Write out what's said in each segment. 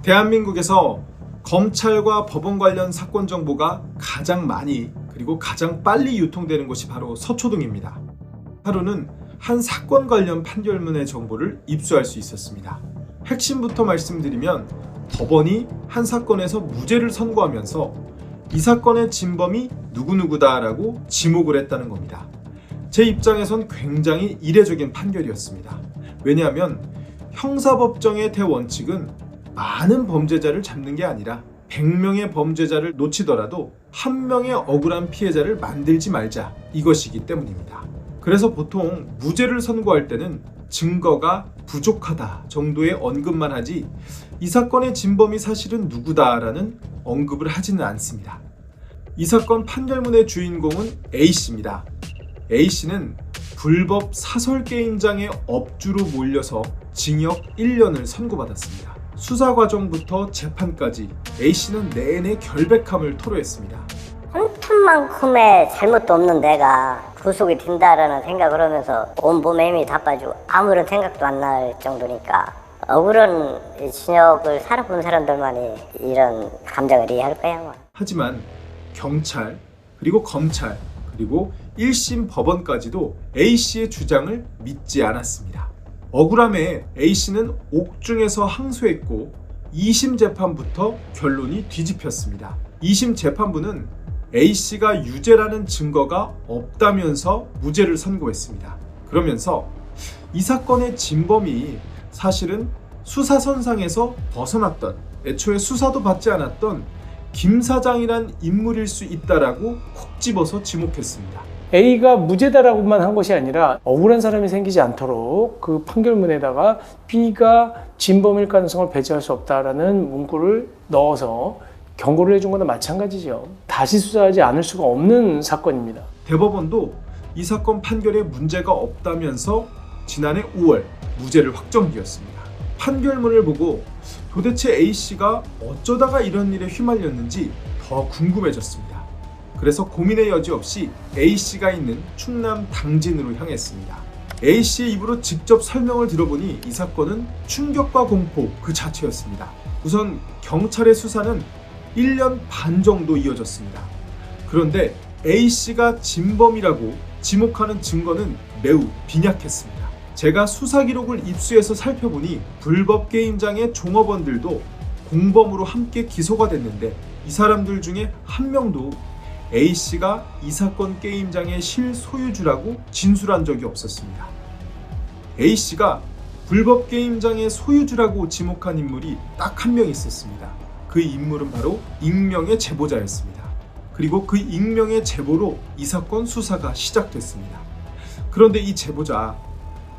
대한민국에서 검찰과 법원 관련 사건 정보가 가장 많이 그리고 가장 빨리 유통되는 곳이 바로 서초동입니다. 하루는 한 사건 관련 판결문의 정보를 입수할 수 있었습니다. 핵심부터 말씀드리면 법원이 한 사건에서 무죄를 선고하면서 이 사건의 진범이 누구누구다라고 지목을 했다는 겁니다. 제 입장에선 굉장히 이례적인 판결이었습니다. 왜냐하면 형사법정의 대원칙은 많은 범죄자를 잡는 게 아니라 100명의 범죄자를 놓치더라도 한 명의 억울한 피해자를 만들지 말자, 이것이기 때문입니다. 그래서 보통 무죄를 선고할 때는 증거가 부족하다 정도의 언급만 하지 이 사건의 진범이 사실은 누구다라는 언급을 하지는 않습니다. 이 사건 판결문의 주인공은 A씨입니다. A씨는 불법 사설게임장의 업주로 몰려서 징역 1년을 선고받았습니다. 수사 과정부터 재판까지 A씨는 내내 결백함을 토로했습니다. 한 푼만큼의 잘못도 없는 내가 구속이 된다라는 생각을 하면서 온몸에 힘이 다 빠지고 아무런 생각도 안 날 정도니까 억울한 징역을 살아본 사람들만이 이런 감정을 이해할 거야 아마. 하지만 경찰, 그리고 검찰, 그리고 1심 법원까지도 A씨의 주장을 믿지 않았습니다. 억울함에 A씨는 옥중에서 항소했고 2심 재판부터 결론이 뒤집혔습니다. 2심 재판부는 A씨가 유죄라는 증거가 없다면서 무죄를 선고했습니다. 그러면서 이 사건의 진범이 사실은 수사선상에서 벗어났던, 애초에 수사도 받지 않았던 김 사장이란 인물일 수 있다라고 콕 집어서 지목했습니다. A가 무죄다라고만 한 것이 아니라 억울한 사람이 생기지 않도록 그 판결문에다가 B가 진범일 가능성을 배제할 수 없다라는 문구를 넣어서 경고를 해준 거나 마찬가지죠. 다시 수사하지 않을 수가 없는 사건입니다. 대법원도 이 사건 판결에 문제가 없다면서 지난해 5월 무죄를 확정지었습니다. 판결문을 보고 도대체 A씨가 어쩌다가 이런 일에 휘말렸는지 더 궁금해졌습니다. 그래서 고민의 여지 없이 A씨가 있는 충남 당진으로 향했습니다. A씨의 입으로 직접 설명을 들어보니 이 사건은 충격과 공포 그 자체였습니다. 우선 경찰의 수사는 1년 반 정도 이어졌습니다. 그런데 A씨가 진범이라고 지목하는 증거는 매우 빈약했습니다. 제가 수사 기록을 입수해서 살펴보니 불법 게임장의 종업원들도 공범으로 함께 기소가 됐는데 이 사람들 중에 한 명도 A씨가 이 사건 게임장의 실소유주라고 진술한 적이 없었습니다. A씨가 불법 게임장의 소유주라고 지목한 인물이 딱 한 명 있었습니다. 그 인물은 바로 익명의 제보자였습니다. 그리고 그 익명의 제보로 이 사건 수사가 시작됐습니다. 그런데 이 제보자,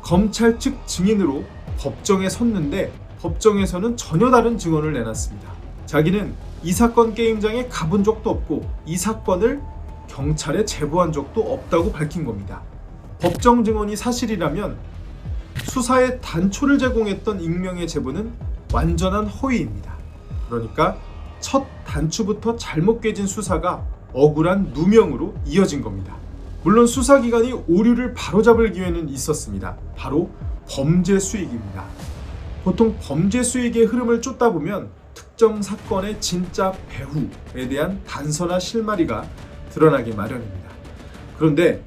검찰 측 증인으로 법정에 섰는데 법정에서는 전혀 다른 증언을 내놨습니다. 자기는 이 사건 게임장에 가본 적도 없고 이 사건을 경찰에 제보한 적도 없다고 밝힌 겁니다. 법정 증언이 사실이라면 수사에 단초를 제공했던 익명의 제보는 완전한 허위입니다. 그러니까 첫 단추부터 잘못 깨진 수사가 억울한 누명으로 이어진 겁니다. 물론 수사기관이 오류를 바로잡을 기회는 있었습니다. 바로 범죄 수익입니다. 보통 범죄 수익의 흐름을 쫓다 보면 특정 사건의 진짜 배후에 대한 단서나 실마리가 드러나기 마련입니다. 그런데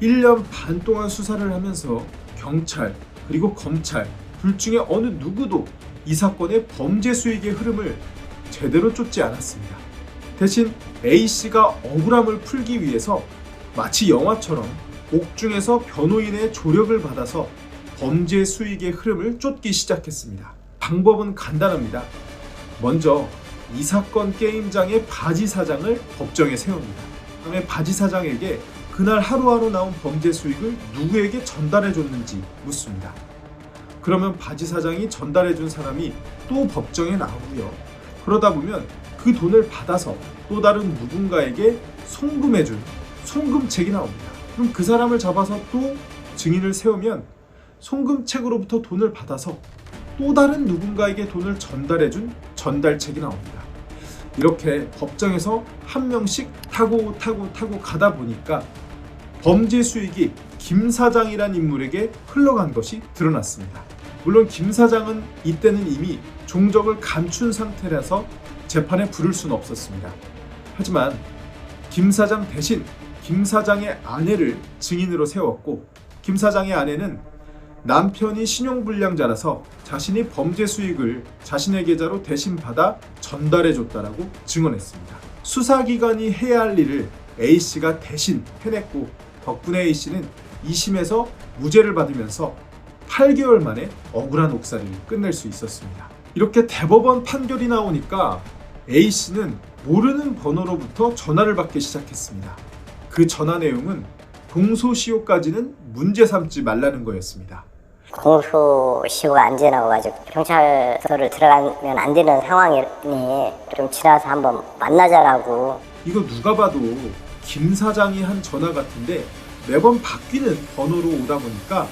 1년 반 동안 수사를 하면서 경찰 그리고 검찰 둘 중에 어느 누구도 이 사건의 범죄 수익의 흐름을 제대로 쫓지 않았습니다. 대신 A씨가 억울함을 풀기 위해서 마치 영화처럼 옥중에서 변호인의 조력을 받아서 범죄 수익의 흐름을 쫓기 시작했습니다. 방법은 간단합니다. 먼저 이 사건 게임장의 바지 사장을 법정에 세웁니다. 그다음에 바지 사장에게 그날 하루하루 나온 범죄 수익을 누구에게 전달해줬는지 묻습니다. 그러면 바지 사장이 전달해준 사람이 또 법정에 나오고요. 그러다 보면 그 돈을 받아서 또 다른 누군가에게 송금해준 송금책이 나옵니다. 그럼 그 사람을 잡아서 또 증인을 세우면 송금책으로부터 돈을 받아서 또 다른 누군가에게 돈을 전달해준 전달책이 나옵니다. 이렇게 법정에서 한 명씩 타고 가다 보니까 범죄 수익이 김 사장이란 인물에게 흘러간 것이 드러났습니다. 물론 김 사장은 이때는 이미 종적을 감춘 상태라서 재판에 부를 수는 없었습니다. 하지만 김 사장 대신 김 사장의 아내를 증인으로 세웠고, 김 사장의 아내는 남편이 신용불량자라서 자신이 범죄 수익을 자신의 계좌로 대신 받아 전달해줬다라고 증언했습니다. 수사기관이 해야 할 일을 A씨가 대신 해냈고, 덕분에 A씨는 2심에서 무죄를 받으면서 8개월 만에 억울한 옥살이를 끝낼 수 있었습니다. 이렇게 대법원 판결이 나오니까 A씨는 모르는 번호로부터 전화를 받기 시작했습니다. 그 전화 내용은 공소시효까지는 문제 삼지 말라는 거였습니다. 공소시효가 안 지나가지고 경찰서를 들어가면 안 되는 상황이니 좀 지나서 한번 만나자라고. 이거 누가 봐도 김 사장이 한 전화 같은데 매번 바뀌는 번호로 오다 보니까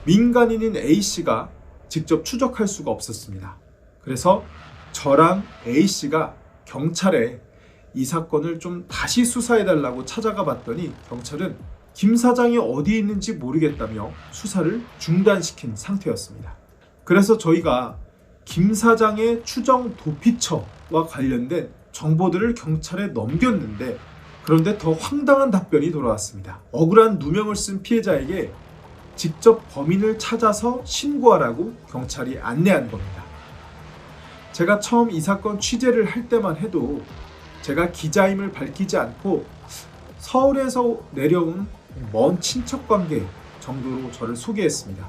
민간인인 A씨가 직접 추적할 수가 없었습니다. 그래서 저랑 A씨가 경찰에 이 사건을 좀 다시 수사해달라고 찾아가 봤더니 경찰은 김 사장이 어디 있는지 모르겠다며 수사를 중단시킨 상태였습니다. 그래서 저희가 김 사장의 추정 도피처와 관련된 정보들을 경찰에 넘겼는데, 그런데 더 황당한 답변이 돌아왔습니다. 억울한 누명을 쓴 피해자에게 직접 범인을 찾아서 신고하라고 경찰이 안내한 겁니다. 제가 처음 이 사건 취재를 할 때만 해도 제가 기자임을 밝히지 않고 서울에서 내려온 먼 친척 관계 정도로 저를 소개했습니다.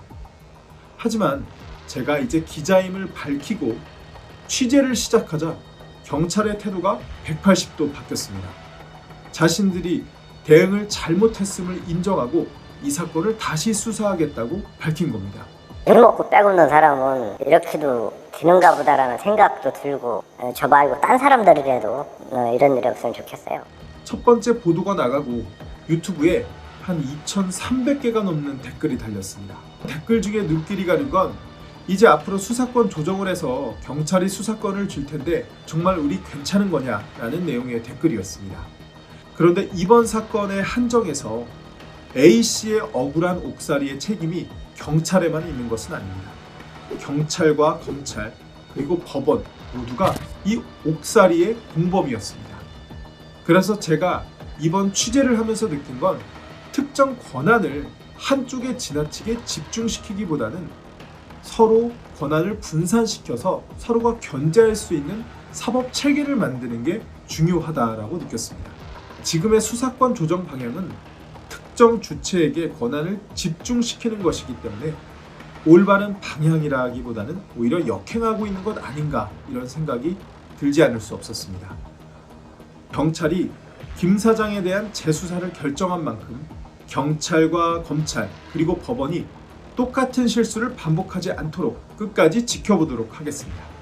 하지만 제가 이제 기자임을 밝히고 취재를 시작하자 경찰의 태도가 180도 바뀌었습니다. 자신들이 대응을 잘못했음을 인정하고 이 사건을 다시 수사하겠다고 밝힌 겁니다. 술 먹고 빼고는 사람은 이렇게도 되는가 보다라는 생각도 들고, 저 말고 딴 사람들이라도 이런 일이 없으면 좋겠어요. 첫 번째 보도가 나가고 유튜브에 한 2,300개가 넘는 댓글이 달렸습니다. 댓글 중에 눈길이 가는 건 이제 앞으로 수사권 조정을 해서 경찰이 수사권을 줄 텐데 정말 우리 괜찮은 거냐라는 내용의 댓글이었습니다. 그런데 이번 사건의 한정에서 A씨의 억울한 옥살이의 책임이 경찰에만 있는 것은 아닙니다. 경찰과 검찰 그리고 법원 모두가 이 옥살이의 공범이었습니다. 그래서 제가 이번 취재를 하면서 느낀 건 특정 권한을 한쪽에 지나치게 집중시키기보다는 서로 권한을 분산시켜서 서로가 견제할 수 있는 사법 체계를 만드는 게 중요하다라고 느꼈습니다. 지금의 수사권 조정 방향은 특정 주체에게 권한을 집중시키는 것이기 때문에 올바른 방향이라기보다는 오히려 역행하고 있는 것 아닌가, 이런 생각이 들지 않을 수 없었습니다. 경찰이 김 사장에 대한 재수사를 결정한 만큼 경찰과 검찰 그리고 법원이 똑같은 실수를 반복하지 않도록 끝까지 지켜보도록 하겠습니다.